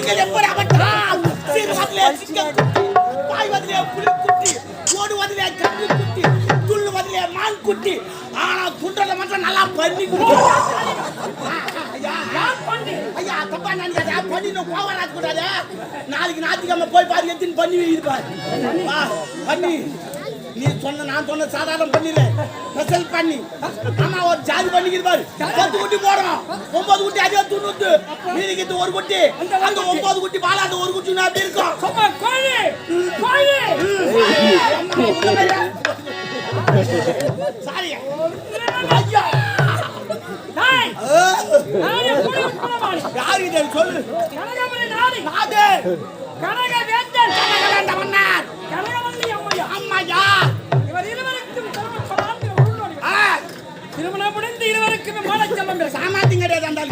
நீங்கள் எப்படி அவற்றால் சீர்வதிலே சிங்கம் பாய்வதிலே புலி குட்டி ஓடுவதிலே கன்று குட்டி துள்ளுவதிலே மான் குட்டி ஆனா குன்றத மட்டும் நல்லா பண்ணி ஐயா தப்பா நினைக்காத பண்ணி கோவராஜ் கூடாது நாளைக்கு ஞாயிற்றுக்கிழமை போய் பாரு எத்தனை பண்ணி வைப்பாரு பண்ணி நீ சொன்ன நான் சொன்ன சாதாரண பண்ணில ஸ்பெஷல் பண்ணி ஆமா ஒரு ஜாதி பண்ணிக்கிட்டு 10 குட்டி போடுறோம் 9 குட்டி அதே துண்ணுது மீதிக்கு ஒரு குட்டி அந்த 9 குட்டி பால் அந்த ஒரு குட்டி அப்படி இருக்கும் சும்மா கோழி கோழி சாரி ஐயா டேய் நானே கோழி கோமாளி யார் இது சொல்லு கனகமணி நாடி நாதே கனக வேந்தன் கனக வேந்தவனார் கனகமணி அம்மையா அம்மையா இவர் இருவருக்கும் திருமணம் முடிந்து இருவருக்கும் மானச்செல்வம் சாமாத்தியம் கிடையாது அந்த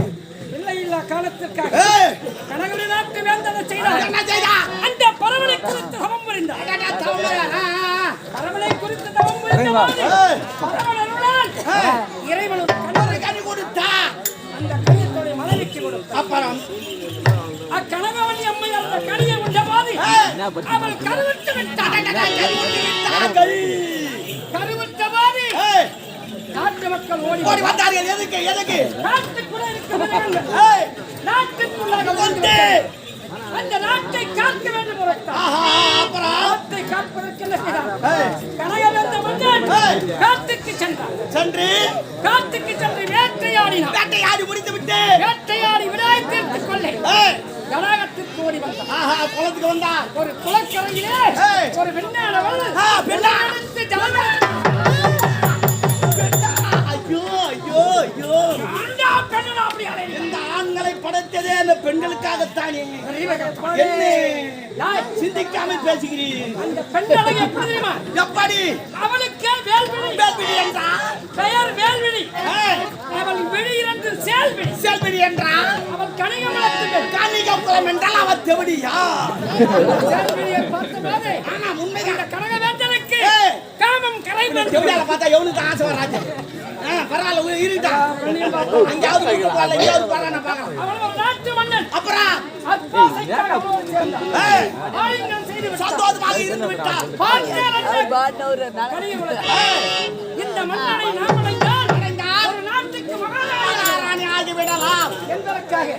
இல்லை இல்ல காலத்திற்காக கனகமணி நாட்டு வேந்தனை செய்தார் என்ன செய்தார் அந்த பரமனை குறித்து தவம் புரிந்தார் பரமனை குறித்து தவம் புரிந்தார் பரமனருளால் இறைவன் கனி கொடுத்தார் அந்த கனியத்தோட மனைவிக்கு கொடுத்தார் அப்புறம் கனகவல்லி அம்மை அந்த கனியை உண்டபாதி அவள் கருவுற்று விட்டாள் கருவுற்றபாதி நாட்டு மக்கள் ஓடி வந்தார்கள் எதுக்கு எதுக்கு நாட்டுக்குள்ள இருக்கிற நாட்டுக்குள்ளாக வந்து அந்த நாட்டை காக்க வேண்டும் அப்புறம் நாட்டை காப்பதற்கு என்ன செய்தார் கனகவேந்த மன்னன் காட்டுக்கு சென்று வேட்டையாடினார் வேட்டையாடி முடித்து விட்டு வேட்டையாடி விடாய் தீர்த்துக் கொள்ளை கனகத்துக்கு ஓடி வந்தார் குளத்துக்கு வந்தார் ஒரு குளக்கரையிலே ஒரு பெண்ணானவள் பெண்ணானத்து ஜலமே ஐயோ ஐயோ ஐயோ அந்த பெண்ணா அப்படி இந்த ஆண்களை படைத்ததே அந்த பெண்களுக்காகத்தானே என்ன சிந்திக்காமல் பேசுகிறீர்கள் அந்த பெண்களை எப்படி தெரியுமா எப்படி அவளுக்கு வேல்விழி என்றார் பெயர் வேல்விழி அவள் விழி என்று சேல்விழி என்றார் அவள் கனிககுலம் என்றால் அவள் தெவடியா சேல்விழியை பார்த்தபோது ஆனா உண்மையான கனகவேந்தனுக்கு காமம் கரைந்து தெவடியால பார்த்தா எவனுக்கு ஆசை வராது பரவாயில்ல இருடா அங்கயாவது கூட்டு போல எங்கயாவது பரான பார்க்கலாம் அவள் ஒரு நாட்டு மன்னன் அப்புறம் அப்பாசைக்காக சேர்ந்தார் ஆலிங்கனம் செய்து சந்தோஷமாக இருந்து விட்டார் இந்த மன்னனை நாம் அடைந்தால் ஒரு நாட்டுக்கு மகாராணி ஆகிவிடலாம் என்பதற்காக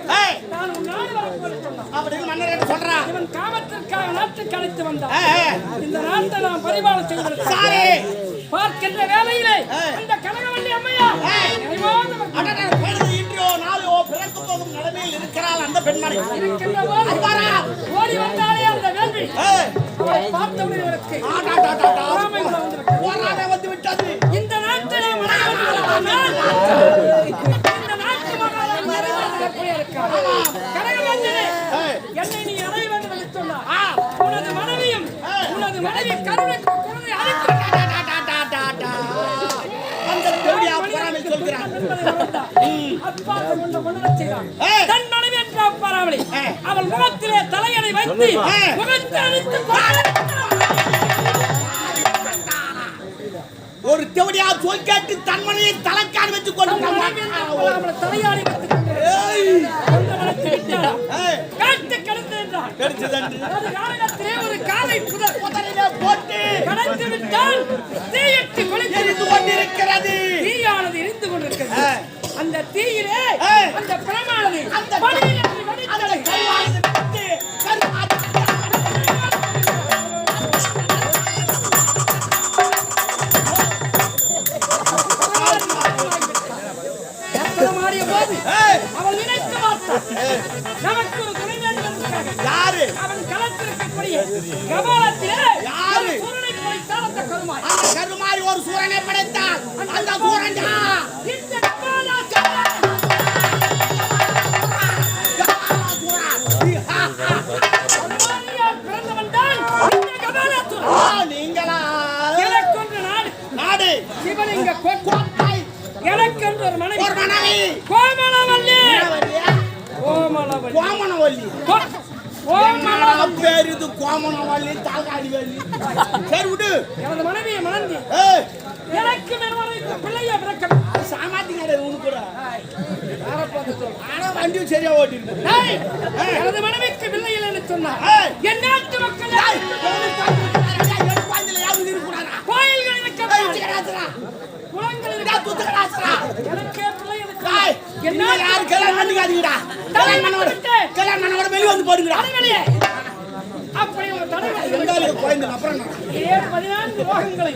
நான் உன் நாடு வரப்போறேன் சொன்னான் அப்படின்னு மன்னர் சொல்றான் இவன் காமத்திற்காக நாட்டுக்கு அழைத்து வந்தான் இந்த நாட்டை நாம் பரிபாலனை செய்வதற்கு பார்க்கின்ற வேளையிலே அந்த கனகவல்லி அம்மையா இன்றோ நாளோ பிறக்க போகும் நிலைமையில் இருக்கிறாள் அந்த பெண்மணி இருக்கின்ற போது ஓடி வந்தாலே அந்த வேள்வி பார்த்தவுடன் இவருக்கு வந்து விட்டது இந்த நாட்டை இந்த நாட்டு மகாராணி கனகவேந்தனே என்னை நீ அடைய வேண்டும் என்று சொன்னார் உனது மனைவியும் உனது மனைவி கருணை குழந்தை அழைத்து அவள் முகத்திலே தலையணை வைத்து ஒரு தேவடியா சொல் கேட்டு தன்மனையை தலைக்காணி வச்சுக் கொண்டு தலையாணி ஒரு காலை புதரிலே போட்டு கடந்து விட்டால் தீயிட்டு கொளுத்து கொண்டிருக்கிறது தீயானது எரிந்து கொண்டிருக்கிறது அந்த தீயிலே அந்த பிரமானது அந்த அவள் நினைத்து பார்த்தாள் நமக்கு ஒரு துணை வேண்டும் யாரு அவன் களத்திற்கக்கூடிய கபாலத்திலே யாரு சூரனை படைத்தால் அந்த கருமாய் அந்த கருமாய் ஒரு சூரனை படைத்தால் அந்த சூரன் இந்த கபாலா பிறந்தவன் தான் இந்த கபாலா சூரன் நீங்களா எனக்கொன்று நாடு சிவலிங்க கோட்டை எனக்கென்று ஒரு மனைவி கோமலவல்லி பேரு இது கோமனவல்லி தாழ்காடி வள்ளி சரி விடு எனது மனைவியை மணந்து எனக்கு பிள்ளைய பிறக்க சாமாத்திங்க உனக்கு கூட ஆனா வண்டியும் சரியா ஓட்டிருக்கு. எனது மனைவிக்கு பிள்ளை இல்லைன்னு சொன்னார். என் நாட்டு மக்கள் கோயில்கள் இருக்க குளங்கள் இருக்கா துத்துக்கடாசரா எனக்கே பிள்ளை இருக்கு. என்ன யாரு கல்யாணம் பண்ணிக்காதீங்கடா. கல்யாணம் பண்ணோட வெளிய வந்து போடுங்கடா. அப்படி ஒரு தடவை எங்கால கோயில்ல அப்புறம் 14 ரோகங்களை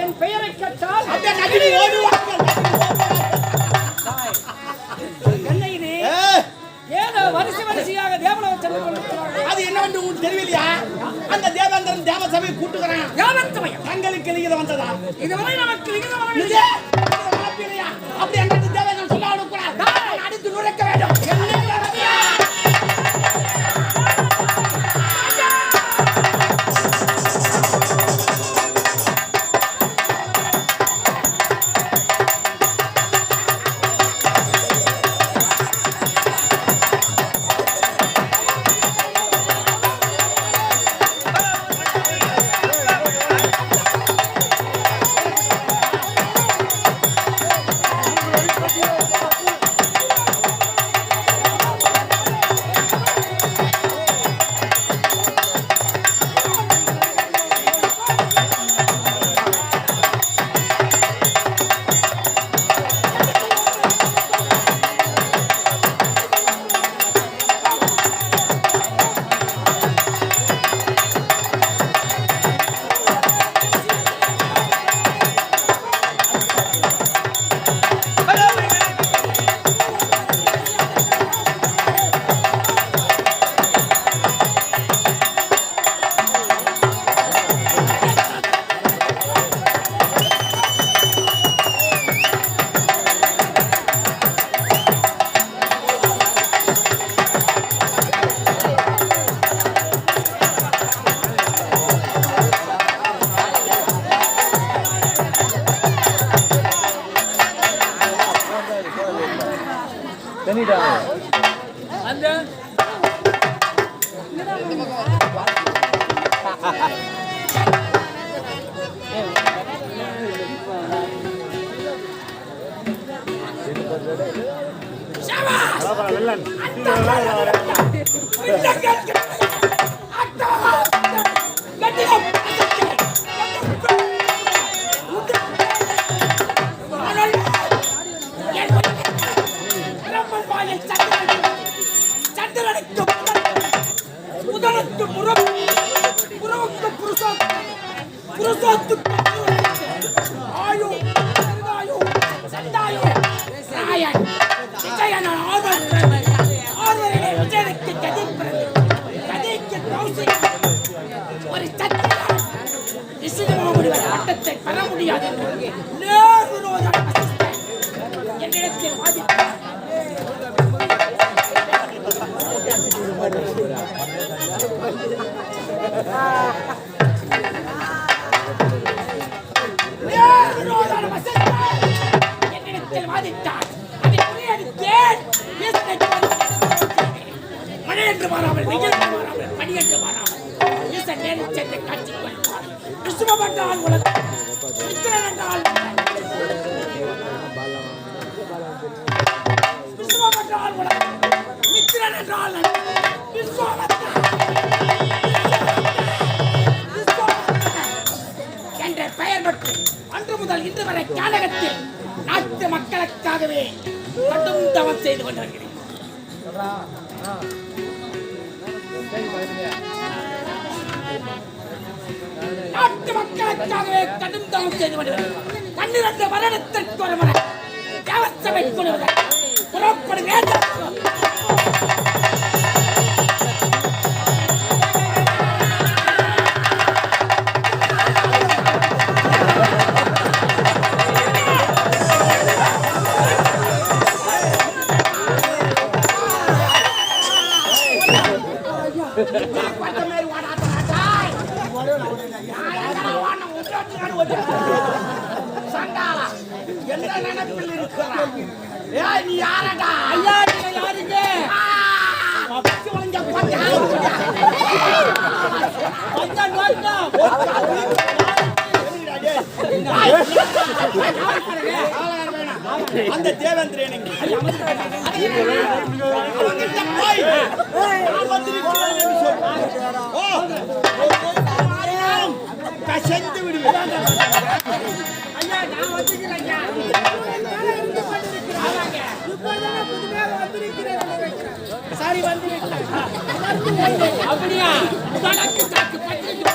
என் பெயரை கேட்டால் அப்படியே நகரி ஓடுவாங்க. என்ன இது? ஏதோ வரிசையாக தேவலோகம் சென்று கொண்டிருக்கிறார்கள். அது என்ன வந்து உங்களுக்கு தெரியலையா? அந்த தேவேந்திரன் தேவ சபையை கூட்டுகிறான். யாவத்தமையா தங்களுக்கு லிகிதம் வந்ததா? இதுவரை நமக்கு லிகிதம் வரவில்லை. இல்லையா? அப்படி என்ன தேவேந்திரன் சொல்ல கூடாது. அடுத்து நுழைக்க வேண்டும். என்ற பெயர் பெற்று அன்று முதல் இன்று வரை காலகத்தில் நாட்டு மக்களுக்காகவே கடும் தவம் செய்து கொண்டிருக்கிறேன். நாட்டு மக்களுக்காகவே கடும் தவம் செய்து கொண்டிருக்கிறேன். 12 வருடத்திற்கு ஒரு முறை தேவசபை கொள்வதற்கு புறப்படுகிறேன். நீ யாரடா? ஐயா நீங்க யாருங்க? அந்த தேவேந்திரன் எங்க? அவங்கிட்ட போய் நான் வந்திருக்கிறேன் என்று சொல். ஓ, கசந்து விடுவேன். ஐயா நான் வந்துக்கிறேன் ஐயா. சாரி வந்திருக்கிறேன். அப்படியா? உனக்கு தாக்கு பத்திரிக்கை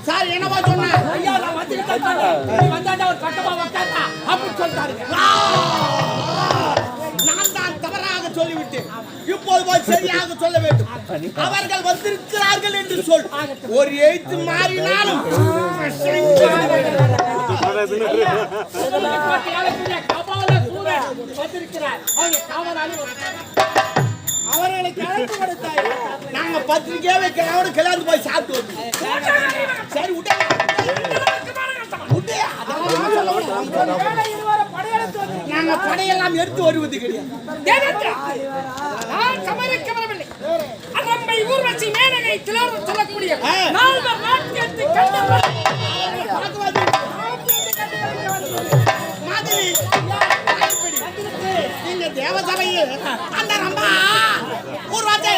சார் என்னவா சொன்ன? ஐயா நான் வந்துட்டேன் வந்தாடா ஒரு கட்டமா வந்தாடா அப்படி சொல்றாருங்க. நான் தான் தவறாக சொல்லிவிட்டேன். இப்போது போய் சரியாக சொல்ல வேண்டும். அவர்கள் வந்திருக்கிறார்கள் என்று சொல். ஒரு எழுத்து மாறினாலும் அவர்களை கலந்து கொடுத்தாய். நாங்க பத்திரிக்கையா வைக்கிறோட கிளம்பி போய் சாப்பிட்டு சரி விட்டே நாங்க படையெல்லாம் எடுத்து வருவது கிடையாது. நான் சமரக்க வரவில்லை. அரம்பை ஊர்வசி மேனகை திலோரம் சொல்லக்கூடிய நால்வர் நாட்டியத்தை கண்டு மாதிரி நீங்க தேவசபையில் அந்த ரம்பா ஊர்வசி